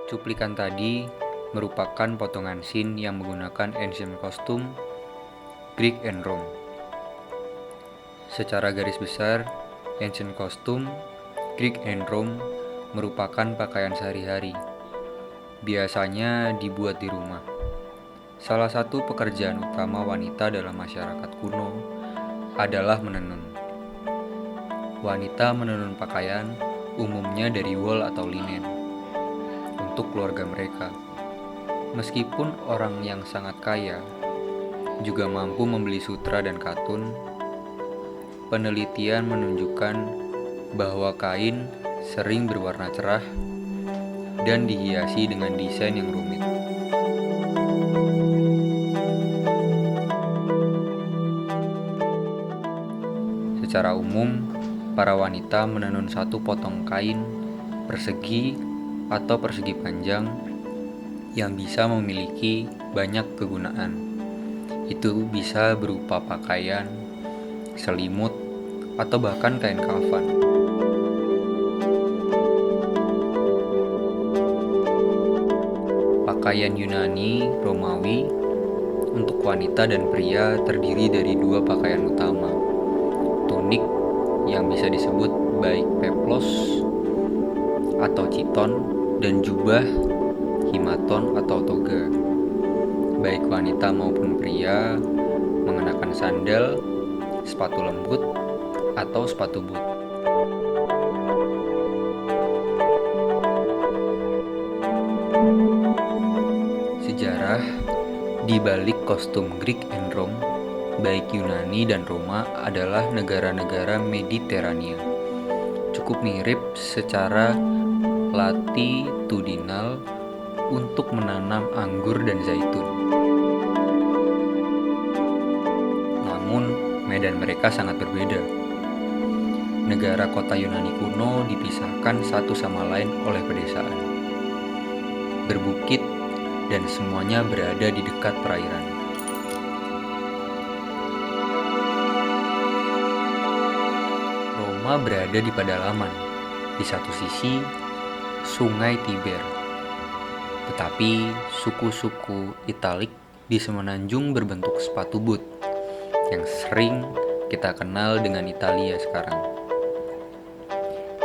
Cuplikan tadi merupakan potongan scene yang menggunakan ancient costume Greek and Rome. Secara garis besar, ancient costume Greek and Rome merupakan pakaian sehari-hari. Biasanya dibuat di rumah. Salah satu pekerjaan utama wanita dalam masyarakat kuno adalah menenun. Wanita menenun pakaian umumnya dari wol atau linen untuk keluarga mereka. Meskipun orang yang sangat kaya juga mampu membeli sutra dan katun, penelitian menunjukkan bahwa kain sering berwarna cerah dan dihiasi dengan desain yang rumit. Secara umum, para wanita menenun satu potong kain persegi atau persegi panjang yang bisa memiliki banyak kegunaan. Itu bisa berupa pakaian, selimut, atau bahkan kain kafan. Pakaian Yunani Romawi untuk wanita dan pria terdiri dari dua pakaian utama, tunik yang bisa disebut baik peplos atau chiton dan jubah himaton atau toga. Baik wanita maupun pria mengenakan sandal, sepatu lembut, atau sepatu boot. Sejarah di balik kostum Greek and Rome, baik Yunani dan Roma adalah negara-negara Mediterania. Cukup mirip secara latitudinal untuk menanam anggur dan zaitun. Namun, medan mereka sangat berbeda. Negara kota Yunani kuno dipisahkan satu sama lain oleh pedesaan, berbukit, dan semuanya berada di dekat perairan. Roma berada di pedalaman, di satu sisi Sungai Tiber. Tetapi suku-suku Italik di semenanjung berbentuk sepatu boot yang sering kita kenal dengan Italia sekarang.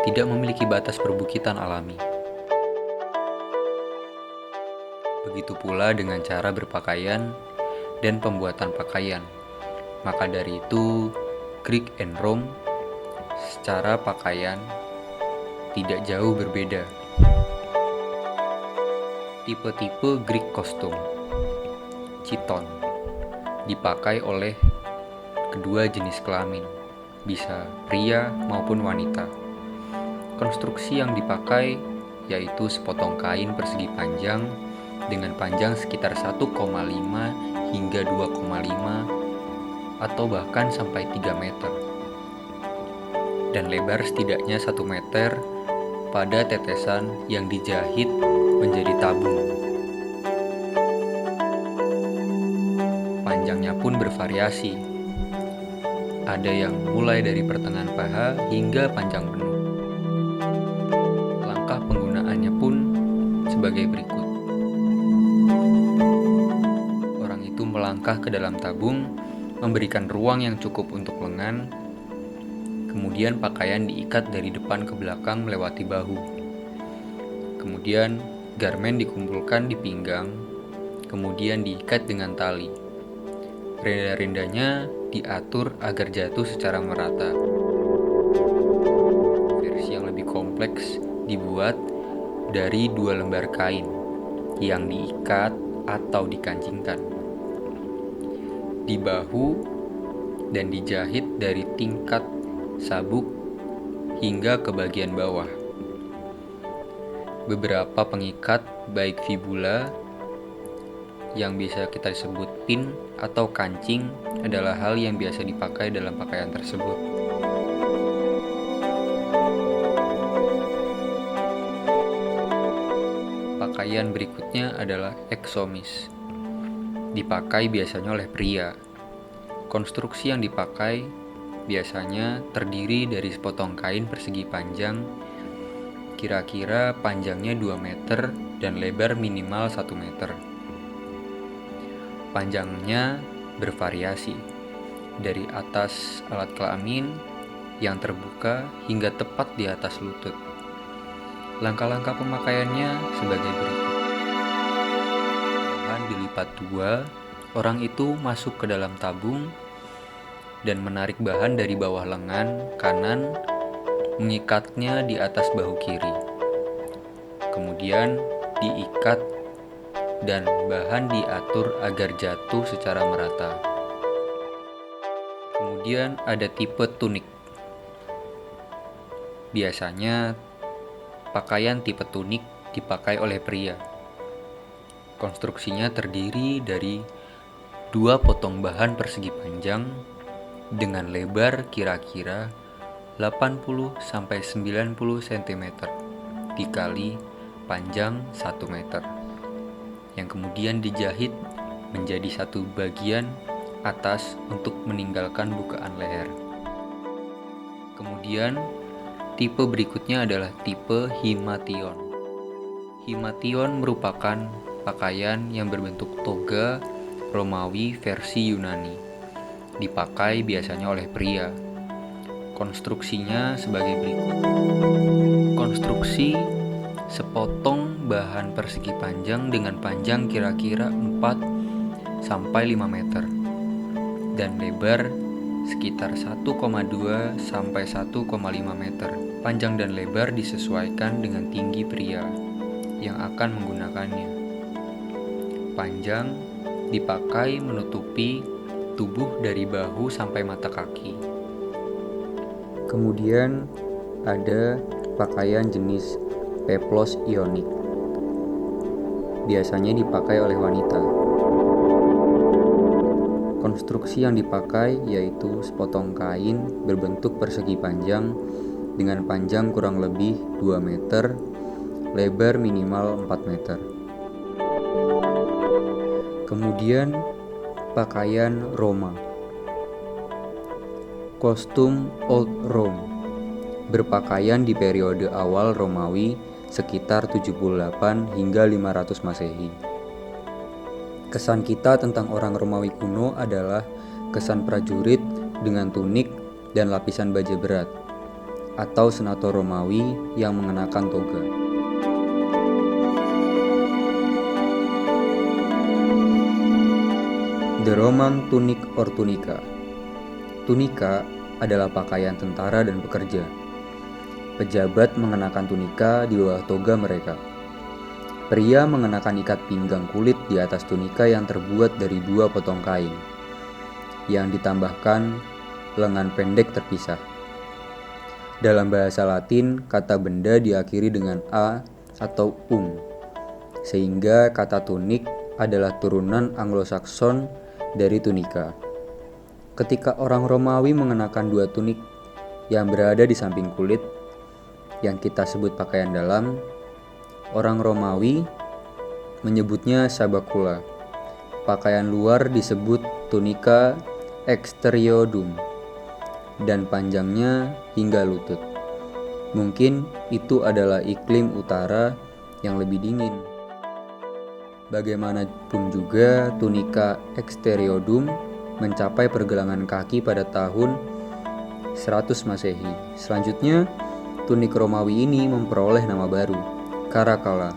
Tidak memiliki batas perbukitan alami. Begitu pula dengan cara berpakaian dan pembuatan pakaian. Maka dari itu, Greek and Rome secara pakaian tidak jauh berbeda. Tipe-tipe Greek costume chiton dipakai oleh kedua jenis kelamin, bisa pria maupun wanita. Konstruksi yang dipakai yaitu sepotong kain persegi panjang dengan panjang sekitar 1,5 hingga 2,5 atau bahkan sampai 3 meter dan lebar setidaknya 1 meter pada tetesan yang dijahit menjadi tabung. Panjangnya pun bervariasi. Ada yang mulai dari pertengahan paha hingga panjang penuh. Langkah penggunaannya pun sebagai berikut. Orang itu melangkah ke dalam tabung, memberikan ruang yang cukup untuk lengan. Kemudian pakaian diikat dari depan ke belakang melewati bahu. Kemudian garmen dikumpulkan di pinggang, kemudian diikat dengan tali. Renda-rendanya diatur agar jatuh secara merata. Versi yang lebih kompleks dibuat dari 2 lembar kain yang diikat atau dikancingkan di bahu dan dijahit dari tingkat sabuk hingga ke bagian bawah. Beberapa pengikat baik fibula yang bisa kita sebut pin atau kancing adalah hal yang biasa dipakai dalam pakaian tersebut. Pakaian berikutnya adalah eksomis. Dipakai biasanya oleh pria. Konstruksi yang dipakai biasanya terdiri dari sepotong kain persegi panjang, kira-kira panjangnya 2 meter dan lebar minimal 1 meter. Panjangnya bervariasi, dari atas alat kelamin yang terbuka hingga tepat di atas lutut. Langkah-langkah pemakaiannya sebagai berikut. Bahan dilipat 2, orang itu masuk ke dalam tabung dan menarik bahan dari bawah lengan kanan, mengikatnya di atas bahu kiri. Kemudian diikat dan bahan diatur agar jatuh secara merata. Kemudian ada tipe tunik. Biasanya pakaian tipe tunik dipakai oleh pria. Konstruksinya terdiri dari 2 potong bahan persegi panjang dengan lebar kira-kira 80-90 cm dikali panjang 1 meter, yang kemudian dijahit menjadi satu bagian atas untuk meninggalkan bukaan leher. Kemudian tipe berikutnya adalah tipe himation. Himation merupakan pakaian yang berbentuk toga Romawi versi Yunani. Dipakai biasanya oleh pria. Konstruksinya sebagai berikut. Konstruksi sepotong bahan persegi panjang dengan panjang kira-kira 4-5 meter dan lebar sekitar 1,2 sampai 1,5 meter. Panjang dan lebar disesuaikan dengan tinggi pria yang akan menggunakannya. Panjang dipakai menutupi tubuh dari bahu sampai mata kaki. Kemudian ada pakaian jenis peplos ionik. Biasanya dipakai oleh wanita. Konstruksi yang dipakai yaitu sepotong kain berbentuk persegi panjang dengan panjang kurang lebih 2 meter, lebar minimal 4 meter. Kemudian pakaian Roma. Kostum Old Rome. Berpakaian di periode awal Romawi sekitar 78 hingga 500 Masehi. Kesan kita tentang orang Romawi kuno adalah kesan prajurit dengan tunik dan lapisan baja berat, atau senator Romawi yang mengenakan toga. The Roman tunic or tunica. Tunika adalah pakaian tentara dan pekerja. Pejabat mengenakan tunika di bawah toga mereka. Pria mengenakan ikat pinggang kulit di atas tunika yang terbuat dari 2 potong kain, yang ditambahkan lengan pendek terpisah. Dalam bahasa Latin, kata benda diakhiri dengan a atau sehingga kata tunik adalah turunan Anglo-Saxon dari tunika. Ketika orang Romawi mengenakan 2 tunik yang berada di samping kulit, yang kita sebut pakaian dalam, orang Romawi menyebutnya sabacula. Pakaian luar disebut tunica exteriodum dan panjangnya hingga lutut. Mungkin itu adalah iklim utara yang lebih dingin. Bagaimanapun juga, tunica exteriodum mencapai pergelangan kaki pada tahun 100 Masehi. Selanjutnya, tunik Romawi ini memperoleh nama baru, caracalla.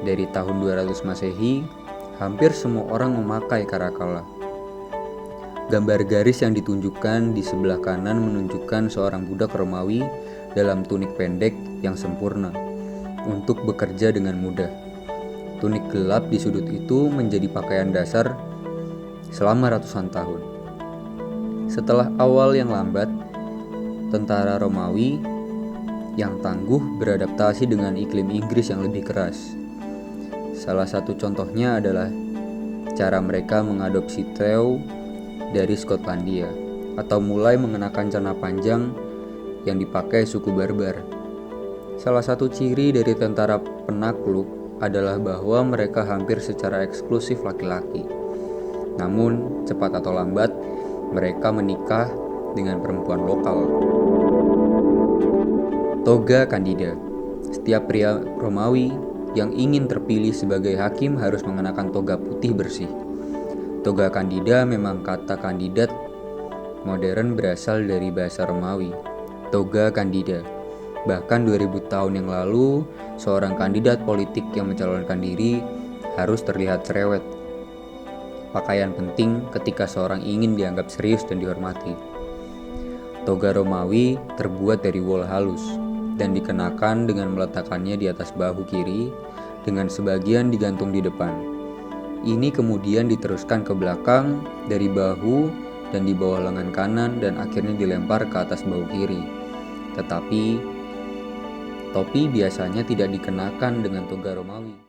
Dari tahun 200 Masehi, hampir semua orang memakai caracalla. Gambar garis yang ditunjukkan di sebelah kanan menunjukkan seorang budak Romawi dalam tunik pendek yang sempurna untuk bekerja dengan mudah. Tunik gelap di sudut itu menjadi pakaian dasar selama ratusan tahun. Setelah awal yang lambat, tentara Romawi yang tangguh beradaptasi dengan iklim Inggris yang lebih keras. Salah satu contohnya adalah cara mereka mengadopsi theo dari Skotlandia, atau mulai mengenakan celana panjang yang dipakai suku Barbar. Salah satu ciri dari tentara penakluk adalah bahwa mereka hampir secara eksklusif laki-laki. Namun, cepat atau lambat, mereka menikah dengan perempuan lokal. Toga candida. Setiap pria Romawi yang ingin terpilih sebagai hakim harus mengenakan toga putih bersih. Toga candida memang kata kandidat modern berasal dari bahasa Romawi, toga candida. Bahkan 2000 tahun yang lalu, seorang kandidat politik yang mencalonkan diri harus terlihat cerewet. Pakaian penting ketika seorang ingin dianggap serius dan dihormati. Toga Romawi terbuat dari wol halus dan dikenakan dengan meletakkannya di atas bahu kiri dengan sebagian digantung di depan. Ini kemudian diteruskan ke belakang dari bahu dan di bawah lengan kanan dan akhirnya dilempar ke atas bahu kiri. Tetapi topi biasanya tidak dikenakan dengan toga Romawi.